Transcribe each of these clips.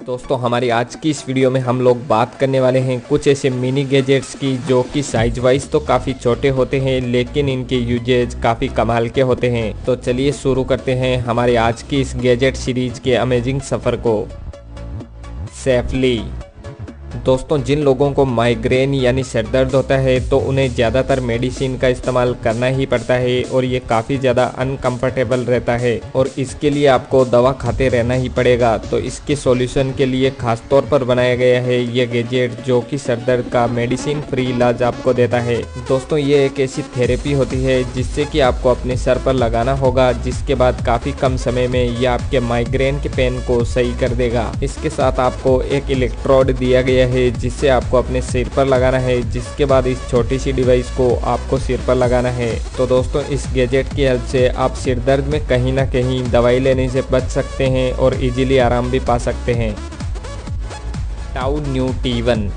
दोस्तों हमारी आज की इस वीडियो में हम लोग बात करने वाले हैं कुछ ऐसे मिनी गैजेट्स की जो कि साइज वाइज तो काफ़ी छोटे होते हैं लेकिन इनके यूजेज काफ़ी कमाल के होते हैं। तो चलिए शुरू करते हैं हमारे आज की इस गैजेट सीरीज के अमेजिंग सफ़र को। सेफली दोस्तों, जिन लोगों को माइग्रेन यानी सिर दर्द होता है तो उन्हें ज़्यादातर मेडिसिन का इस्तेमाल करना ही पड़ता है और ये काफ़ी ज़्यादा अनकंफर्टेबल रहता है और इसके लिए आपको दवा खाते रहना ही पड़ेगा। तो इसके सॉल्यूशन के लिए खास तौर पर बनाया गया है ये गैजेट जो कि सर दर्द का मेडिसिन फ्री इलाज आपको देता है। दोस्तों ये एक ऐसी थेरेपी होती है जिससे कि आपको अपने सर पर लगाना होगा, जिसके बाद काफ़ी कम समय में ये आपके माइग्रेन के पेन को सही कर देगा। इसके साथ आपको एक इलेक्ट्रोड दिया गया है जिससे आपको अपने सिर पर लगाना है, जिसके बाद इस छोटी सी डिवाइस को आपको सिर पर लगाना है। तो दोस्तों इस गैजेट की हेल्प से आप सिर दर्द में कहीं ना कहीं दवाई लेने से बच सकते हैं और इजीली आराम भी पा सकते हैं। टाउ न्यू T1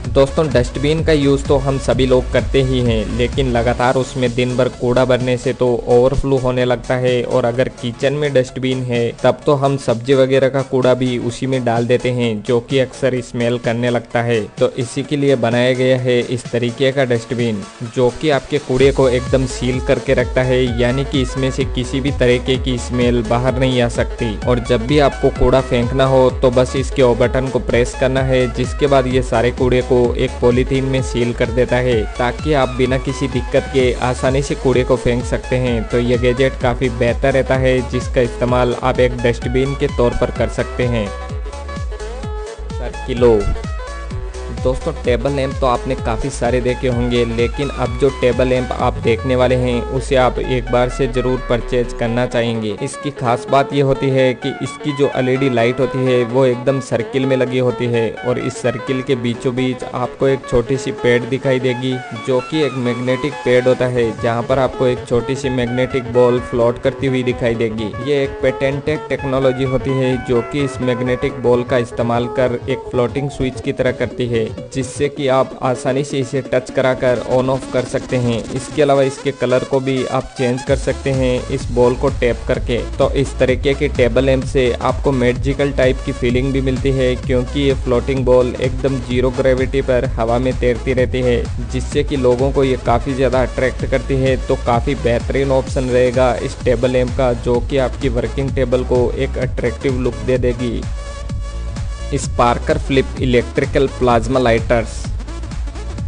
दोस्तों, डस्टबिन का यूज़ तो हम सभी लोग करते ही हैं, लेकिन लगातार उसमें दिन भर कूड़ा भरने से तो ओवरफ्लो होने लगता है और अगर किचन में डस्टबिन है तब तो हम सब्जी वगैरह का कूड़ा भी उसी में डाल देते हैं जो कि अक्सर स्मेल करने लगता है। तो इसी के लिए बनाया गया है इस तरीके का डस्टबिन जो कि आपके कूड़े को एकदम सील करके रखता है, यानी कि इसमें से किसी भी तरीके की स्मेल बाहर नहीं आ सकती। और जब भी आपको कूड़ा फेंकना हो तो बस इसके ओ बटन को प्रेस करना है, जिसके बाद ये सारे कूड़े को एक पॉलीथीन में सील कर देता है ताकि आप बिना किसी दिक्कत के आसानी से कूड़े को फेंक सकते हैं। तो ये गैजेट काफ़ी बेहतर रहता है जिसका इस्तेमाल आप एक डस्टबिन के तौर पर कर सकते हैं। सर्किलो दोस्तों, टेबल लैंप तो आपने काफ़ी सारे देखे होंगे, लेकिन अब जो टेबल लैंप आप देखने वाले हैं उसे आप एक बार से ज़रूर परचेज करना चाहेंगे। इसकी खास बात ये होती है कि इसकी जो LED लाइट होती है वो एकदम सर्किल में लगी होती है और इस सर्किल के बीचों बीच आपको एक छोटी सी पैड दिखाई देगी जो कि एक मैग्नेटिक पैड होता है, जहाँ पर आपको एक छोटी सी मैग्नेटिक बॉल फ्लोट करती हुई दिखाई देगी। ये एक पेटेंटेड टेक्नोलॉजी होती है जो कि इस मैग्नेटिक बॉल का इस्तेमाल कर एक फ्लोटिंग स्विच की तरह करती है, जिससे कि आप आसानी से इसे टच कराकर ऑन ऑफ कर सकते हैं। इसके अलावा इसके कलर को भी आप चेंज कर सकते हैं इस बॉल को टैप करके। तो इस तरीके की टेबल लैंप से आपको मैजिकल टाइप की फीलिंग भी मिलती है, क्योंकि ये फ्लोटिंग बॉल एकदम जीरो ग्रेविटी पर हवा में तैरती रहती है, जिससे कि लोगों को ये काफ़ी ज़्यादा अट्रैक्ट करती है। तो काफ़ी बेहतरीन ऑप्शन रहेगा इस टेबल लैंप का, जो कि आपकी वर्किंग टेबल को एक अट्रैक्टिव लुक दे देगी। स्पार्कर फ्लिप इलेक्ट्रिकल प्लाज्मा लाइटर्स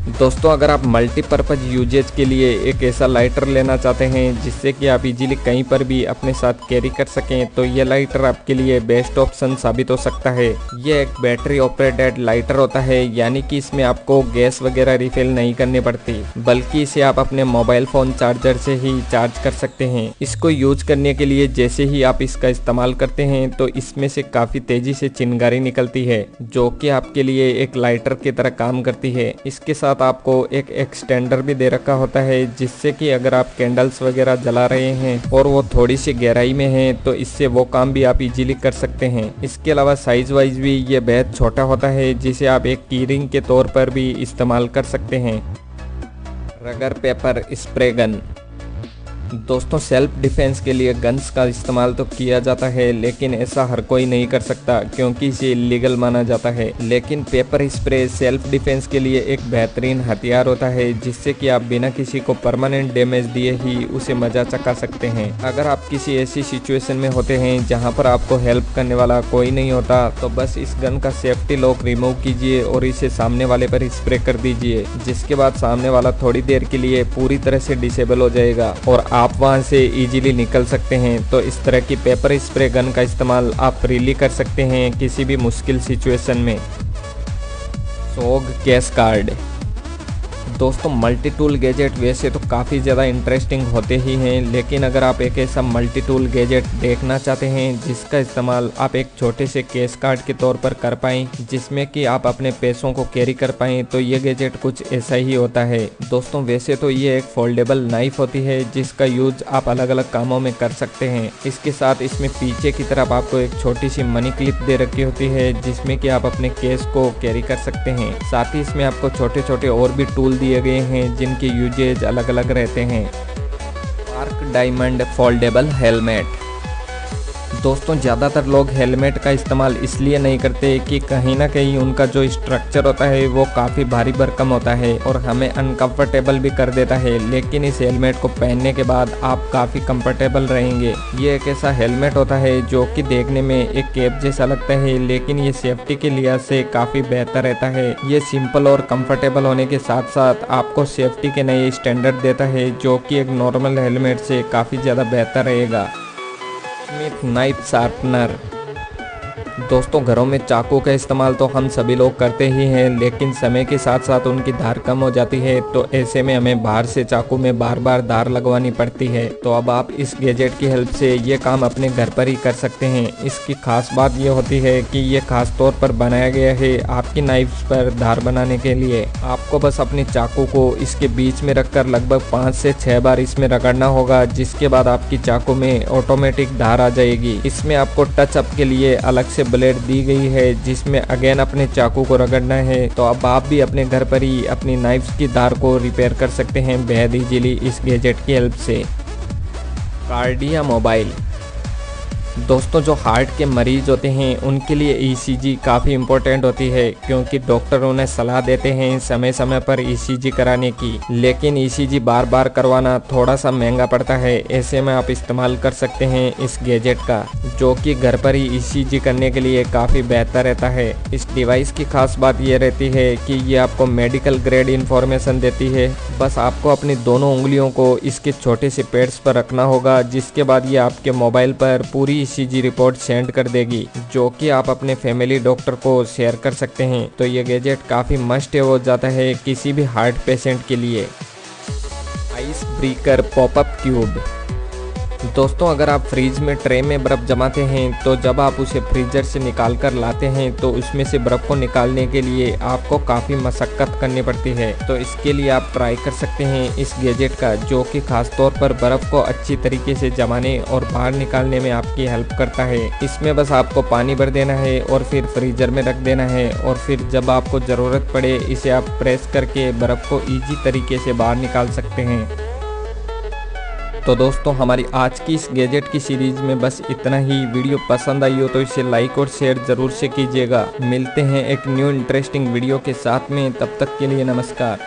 दोस्तों, अगर आप मल्टीपर्पज़ यूजेज के लिए एक ऐसा लाइटर लेना चाहते हैं जिससे कि आप इजीली कहीं पर भी अपने साथ कैरी कर सकें, तो ये लाइटर आपके लिए बेस्ट ऑप्शन साबित हो सकता है। ये एक बैटरी ऑपरेटेड लाइटर होता है, यानी कि इसमें आपको गैस वगैरह रिफिल नहीं करनी पड़ती, बल्कि इसे आप अपने मोबाइल फ़ोन चार्जर से ही चार्ज कर सकते हैं। इसको यूज करने के लिए जैसे ही आप इसका इस्तेमाल करते हैं तो इसमें से काफ़ी तेज़ी से चिंगारी निकलती है जो कि आपके लिए एक लाइटर की तरह काम करती है। इसके साथ आपको एक एक्सटेंडर भी दे रखा होता है, जिससे कि अगर आप कैंडल्स वगैरह जला रहे हैं और वो थोड़ी सी गहराई में है तो इससे वो काम भी आप इजीली कर सकते हैं। इसके अलावा साइज वाइज भी ये बेहद छोटा होता है, जिसे आप एक की रिंग के तौर पर भी इस्तेमाल कर सकते हैं। रगर पेपर स्प्रे गन दोस्तों, सेल्फ डिफेंस के लिए गन्स का इस्तेमाल तो किया जाता है, लेकिन ऐसा हर कोई नहीं कर सकता क्योंकि इसे इलीगल माना जाता है। लेकिन पेपर स्प्रे सेल्फ डिफेंस के लिए एक बेहतरीन हथियार होता है, जिससे कि आप बिना किसी को परमानेंट डैमेज दिए ही उसे मजा चखा सकते हैं। अगर आप किसी ऐसी सिचुएशन में होते हैं जहां पर आपको हेल्प करने वाला कोई नहीं होता, तो बस इस गन का सेफ्टी लॉक रिमूव कीजिए और इसे सामने वाले पर स्प्रे कर दीजिए, जिसके बाद सामने वाला थोड़ी देर के लिए पूरी तरह से डिसेबल हो जाएगा और आप वहां से इजीली निकल सकते हैं। तो इस तरह की पेपर स्प्रे गन का इस्तेमाल आप फ्रीली कर सकते हैं किसी भी मुश्किल सिचुएशन में। सोग केस कार्ड दोस्तों, मल्टी टूल गैजेट वैसे तो काफ़ी ज़्यादा इंटरेस्टिंग होते ही हैं, लेकिन अगर आप एक ऐसा मल्टी टूल गैजेट देखना चाहते हैं जिसका इस्तेमाल आप एक छोटे से केस कार्ड के तौर पर कर पाएँ, जिसमें कि आप अपने पैसों को कैरी कर पाएँ, तो ये गैजेट कुछ ऐसा ही होता है। दोस्तों वैसे तो ये एक फोल्डेबल नाइफ होती है जिसका यूज आप अलग अलग कामों में कर सकते हैं। इसके साथ इसमें पीछे की तरफ आपको एक छोटी सी मनी क्लिप दे रखी होती है, जिसमें कि आप अपने केस को कैरी कर सकते हैं। साथ ही इसमें आपको छोटे छोटे और भी टूल दिए गए हैं जिनके यूजेज अलग अलग रहते हैं। स्पार्क डायमंड फोल्डेबल हेलमेट दोस्तों ज़्यादातर लोग हेलमेट का इस्तेमाल इसलिए नहीं करते कि कहीं ना कहीं उनका जो स्ट्रक्चर होता है वो काफ़ी भारी भरकम होता है और हमें अनकंफर्टेबल भी कर देता है। लेकिन इस हेलमेट को पहनने के बाद आप काफ़ी कंफर्टेबल रहेंगे। ये एक ऐसा हेलमेट होता है जो कि देखने में एक कैप जैसा लगता है, लेकिन ये सेफ्टी के लिहाज से काफ़ी बेहतर रहता है। ये सिंपल और कंफर्टेबल होने के साथ साथ आपको सेफ्टी के नए स्टैंडर्ड देता है, जो कि एक नॉर्मल हेलमेट से काफ़ी ज़्यादा बेहतर रहेगा। Smith knife sharpener. दोस्तों घरों में चाकू का इस्तेमाल तो हम सभी लोग करते ही हैं, लेकिन समय के साथ साथ उनकी धार कम हो जाती है, तो ऐसे में हमें बाहर से चाकू में बार बार धार लगवानी पड़ती है। तो अब आप इस गैजेट की हेल्प से ये काम अपने घर पर ही कर सकते हैं। इसकी खास बात ये होती है कि ये खास तौर पर बनाया गया है आपकी नाइफ्स पर धार बनाने के लिए। आपको बस अपने चाकू को इसके बीच में रखकर लगभग 5 से 6 बार इसमें रगड़ना होगा, जिसके बाद आपकी चाकू में ऑटोमेटिक धार आ जाएगी। इसमें आपको टच अप के लिए अलग से ब्लेड दी गई है, जिसमें अगेन अपने चाकू को रगड़ना है। तो अब आप भी अपने घर पर ही अपनी नाइफ्स की धार को रिपेयर कर सकते हैं बेहद इजीली इस गैजेट की हेल्प से। Kardia mobile. दोस्तों जो हार्ट के मरीज होते हैं उनके लिए ईसीजी काफ़ी इम्पोर्टेंट होती है, क्योंकि डॉक्टर उन्हें सलाह देते हैं समय समय पर ईसीजी कराने की। लेकिन ईसीजी बार बार करवाना थोड़ा सा महंगा पड़ता है। ऐसे में आप इस्तेमाल कर सकते हैं इस गैजेट का, जो कि घर पर ही ईसीजी करने के लिए काफ़ी बेहतर रहता है। इस डिवाइस की खास बात यह रहती है कि ये आपको मेडिकल ग्रेड इंफॉर्मेशन देती है। बस आपको अपनी दोनों उंगलियों को इसके छोटे से पैड्स पर रखना होगा, जिसके बाद ये आपके मोबाइल पर पूरी ईसीजी रिपोर्ट सेंड कर देगी, जो कि आप अपने फैमिली डॉक्टर को शेयर कर सकते हैं। तो ये गैजेट काफ़ी मस्ट हो जाता है किसी भी हार्ट पेशेंट के लिए। Ice breaker popup cube. दोस्तों अगर आप फ्रिज में ट्रे में बर्फ़ जमाते हैं, तो जब आप उसे फ्रीजर से निकाल कर लाते हैं तो उसमें से बर्फ़ को निकालने के लिए आपको काफ़ी मशक्क़त करनी पड़ती है। तो इसके लिए आप ट्राई कर सकते हैं इस गैजेट का, जो कि खास तौर पर बर्फ़ को अच्छी तरीके से जमाने और बाहर निकालने में आपकी हेल्प करता है। इसमें बस आपको पानी भर देना है और फिर फ्रीजर में रख देना है, और फिर जब आपको ज़रूरत पड़े इसे आप प्रेस करके बर्फ़ को ईजी तरीके से बाहर निकाल सकते हैं। तो दोस्तों हमारी आज की इस गैजेट की सीरीज में बस इतना ही। वीडियो पसंद आई हो तो इसे लाइक और शेयर ज़रूर से कीजिएगा। मिलते हैं एक न्यू इंटरेस्टिंग वीडियो के साथ में, तब तक के लिए नमस्कार।